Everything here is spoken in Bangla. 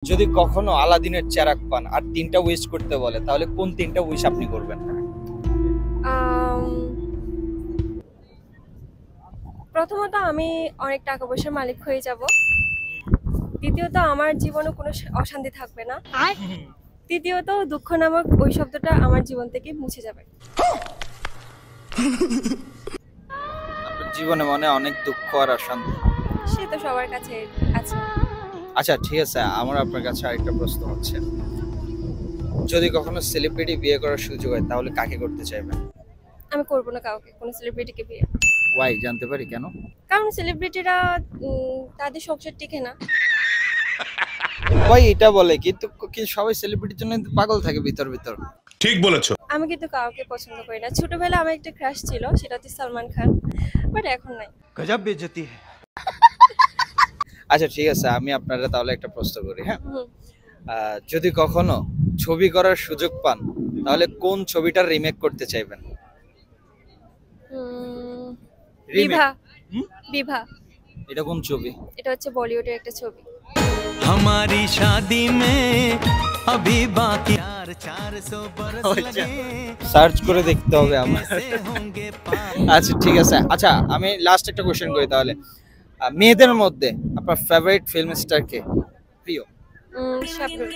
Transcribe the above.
যদি কখনো আলাদিনের চেরাগ পান আর 3টা উইশ করতে বলে তাহলে কোন 3টা উইশ আপনি করবেন? প্রথমত আমি অনেক টাকা পয়সার মালিক হয়ে যাব। দ্বিতীয়ত আমার জীবনে কোনো অশান্তি থাকবে না। তৃতীয়ত দুঃখ নামক ওই শব্দটা আমার জীবন থেকে মুছে যাবে। আপনার জীবনে মনে অনেক দুঃখ আর অশান্তি, সে তো সবার কাছে আছে। আচ্ছা ঠিক আছে, আমার আপনার কাছে আরেকটা প্রশ্ন হচ্ছে, যদি কখনো সেলিব্রিটি বিয়ে করার সুযোগ হয় তাহলে কাকে করতে চাইবেন? আমি করব না কাউকে, কোনো সেলিব্রিটিকে বিয়ে। ওয়াই, জানতে পারি কেন? কারণ সেলিব্রিটিরা তাদের সংসার টিকে না। ওয়াই এটা বলে কিন্তু সবাই সেলিব্রিটির জন্য কিন্তু পাগল থাকে ভিতর ভিতর। ঠিক বলেছো। আমি কিন্তু কাউকে পছন্দ করি না। ছোটবেলায় আমার একটা ক্রাশ ছিল, সেটা হচ্ছে সালমান খান, বাট এখন নাই। গজব বেইজ্জতি। আচ্ছা ঠিক আছে, আমি আপনারা তাহলে একটা প্রশ্ন করি, হ্যাঁ? হুম। যদি কখনো ছবি করার সুযোগ পান তাহলে কোন ছবিটার রিমেক করতে চাইবেন? বিভা। হুম? বিভা, এটা কোন ছবি? এটা হচ্ছে বলিউডের একটা ছবি। हमारी शादी में अभी बाकी 400 बरस लगे সার্চ করে দেখতে হবে আমার। से होंगे पार। আচ্ছা ঠিক আছে, আচ্ছা আমি লাস্ট একটা কোশ্চেন করি তাহলে, মেয়েদের মধ্যে আপনার ফেভারিট ফিল্ম স্টার কে, প্রিয়? শাবনূর।